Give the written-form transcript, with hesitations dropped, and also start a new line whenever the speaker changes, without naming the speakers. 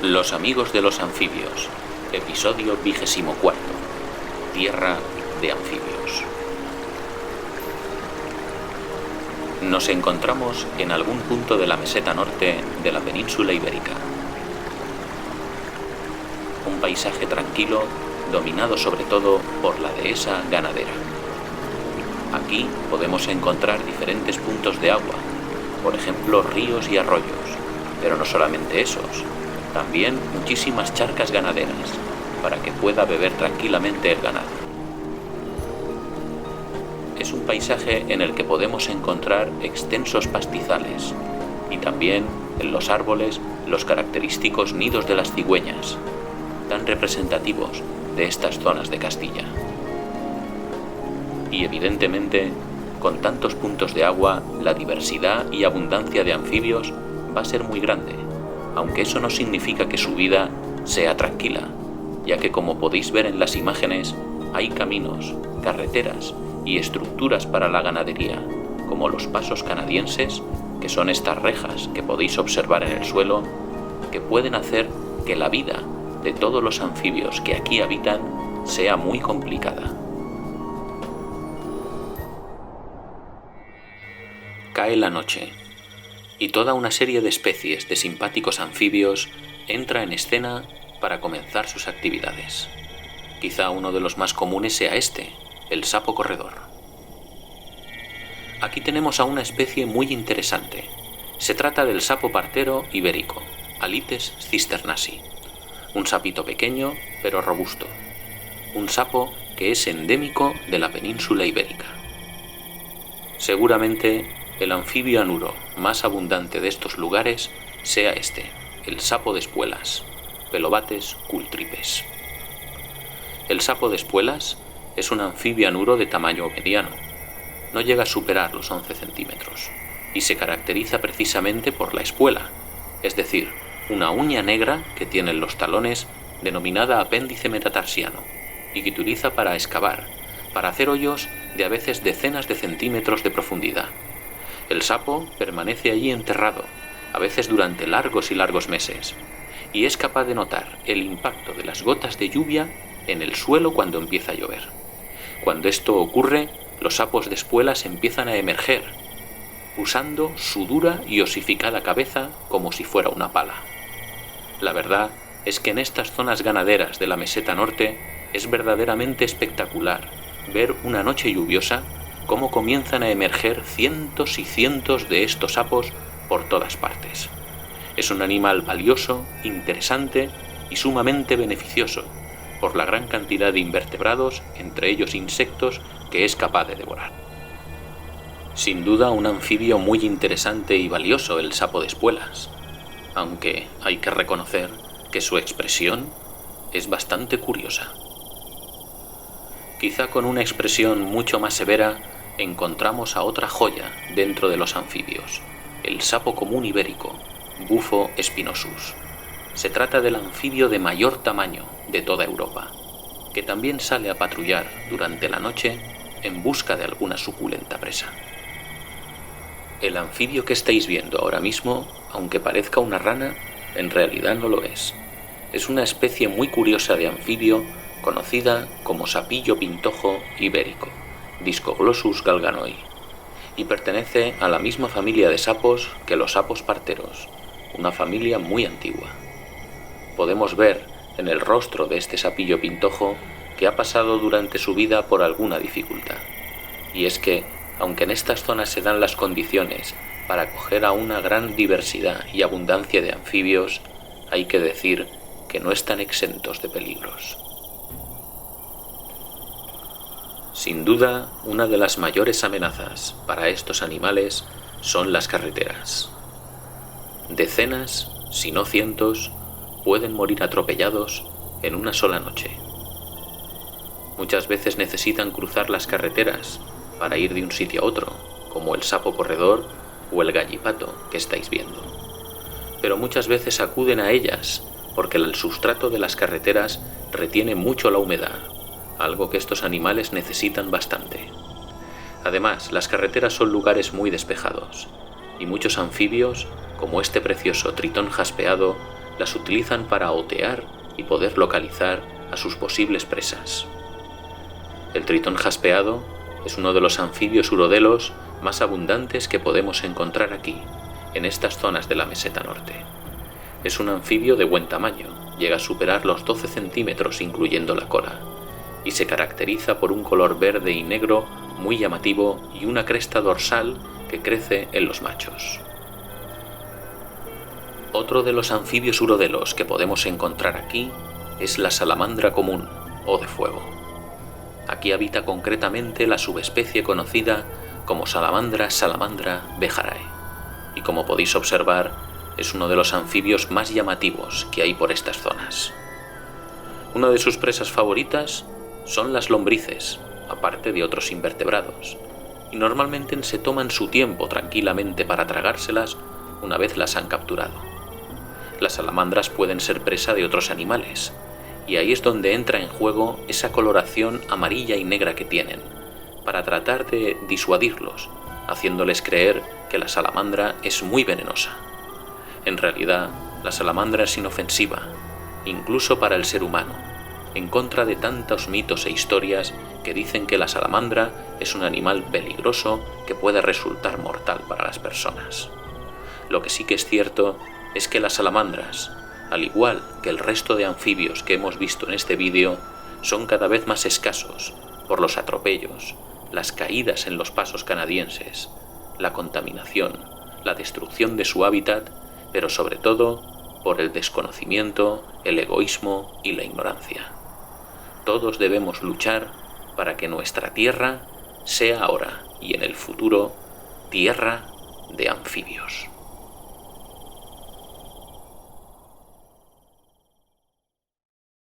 Los amigos de los anfibios, episodio 24, Tierra de anfibios. Nos encontramos en algún punto de la meseta norte de la península ibérica. Un paisaje tranquilo, dominado sobre todo por la dehesa ganadera. Aquí podemos encontrar diferentes puntos de agua, por ejemplo ríos y arroyos, pero no solamente esos, también muchísimas charcas ganaderas, para que pueda beber tranquilamente el ganado. Es un paisaje en el que podemos encontrar extensos pastizales y también en los árboles los característicos nidos de las cigüeñas, tan representativos de estas zonas de Castilla. Y evidentemente, con tantos puntos de agua, la diversidad y abundancia de anfibios va a ser muy grande, aunque eso no significa que su vida sea tranquila, ya que como podéis ver en las imágenes, hay caminos, carreteras y estructuras para la ganadería, como los pasos canadienses, que son estas rejas que podéis observar en el suelo, que pueden hacer que la vida de todos los anfibios que aquí habitan sea muy complicada. Cae la noche, y toda una serie de especies de simpáticos anfibios entra en escena para comenzar sus actividades. Quizá uno de los más comunes sea este, el sapo corredor. Aquí tenemos a una especie muy interesante. Se trata del sapo partero ibérico, Alites cisternasi. Un sapito pequeño pero robusto. Un sapo que es endémico de la península ibérica. Seguramente el anfibio anuro más abundante de estos lugares sea este, el sapo de espuelas, Pelobates cultripes. El sapo de espuelas es un anfibio anuro de tamaño mediano. No llega a superar los 11 centímetros y se caracteriza precisamente por la espuela, es decir, una uña negra que tiene en los talones denominada apéndice metatarsiano y que utiliza para excavar, para hacer hoyos de a veces decenas de centímetros de profundidad. El sapo permanece allí enterrado, a veces durante largos y largos meses, y es capaz de notar el impacto de las gotas de lluvia en el suelo cuando empieza a llover. Cuando esto ocurre, los sapos de espuelas empiezan a emerger, usando su dura y osificada cabeza como si fuera una pala. La verdad es que en estas zonas ganaderas de la meseta norte es verdaderamente espectacular ver una noche lluviosa cómo comienzan a emerger cientos y cientos de estos sapos por todas partes. Es un animal valioso, interesante y sumamente beneficioso por la gran cantidad de invertebrados, entre ellos insectos, que es capaz de devorar. Sin duda un anfibio muy interesante y valioso el sapo de espuelas, aunque hay que reconocer que su expresión es bastante curiosa. Quizá con una expresión mucho más severa encontramos a otra joya dentro de los anfibios, el sapo común ibérico, Bufo spinosus. Se trata del anfibio de mayor tamaño de toda Europa, que también sale a patrullar durante la noche en busca de alguna suculenta presa. El anfibio que estáis viendo ahora mismo, aunque parezca una rana, en realidad no lo es. Es una especie muy curiosa de anfibio conocida como sapillo pintojo ibérico, Discoglossus galganoi, y pertenece a la misma familia de sapos que los sapos parteros, una familia muy antigua. Podemos ver en el rostro de este sapillo pintojo que ha pasado durante su vida por alguna dificultad, y es que, aunque en estas zonas se dan las condiciones para acoger a una gran diversidad y abundancia de anfibios, hay que decir que no están exentos de peligros. Sin duda, una de las mayores amenazas para estos animales son las carreteras. Decenas, si no cientos, pueden morir atropellados en una sola noche. Muchas veces necesitan cruzar las carreteras para ir de un sitio a otro, como el sapo corredor o el gallipato que estáis viendo. Pero muchas veces acuden a ellas porque el sustrato de las carreteras retiene mucho la humedad, algo que estos animales necesitan bastante. Además, las carreteras son lugares muy despejados, y muchos anfibios, como este precioso tritón jaspeado, las utilizan para otear y poder localizar a sus posibles presas. El tritón jaspeado es uno de los anfibios urodelos más abundantes que podemos encontrar aquí, en estas zonas de la meseta norte. Es un anfibio de buen tamaño, llega a superar los 12 centímetros incluyendo la cola, y se caracteriza por un color verde y negro muy llamativo y una cresta dorsal que crece en los machos. Otro de los anfibios urodelos que podemos encontrar aquí es la salamandra común o de fuego. Aquí habita concretamente la subespecie conocida como salamandra bejarae, y como podéis observar, es uno de los anfibios más llamativos que hay por estas zonas. Una de sus presas favoritas son las lombrices, aparte de otros invertebrados, y normalmente se toman su tiempo tranquilamente para tragárselas una vez las han capturado. Las salamandras pueden ser presa de otros animales, y ahí es donde entra en juego esa coloración amarilla y negra que tienen, para tratar de disuadirlos, haciéndoles creer que la salamandra es muy venenosa. En realidad, la salamandra es inofensiva, incluso para el ser humano, en contra de tantos mitos e historias que dicen que la salamandra es un animal peligroso que puede resultar mortal para las personas. Lo que sí que es cierto es que las salamandras, al igual que el resto de anfibios que hemos visto en este vídeo, son cada vez más escasos por los atropellos, las caídas en los pasos canadienses, la contaminación, la destrucción de su hábitat, pero sobre todo por el desconocimiento, el egoísmo y la ignorancia. Todos debemos luchar para que nuestra tierra sea ahora y en el futuro tierra de anfibios.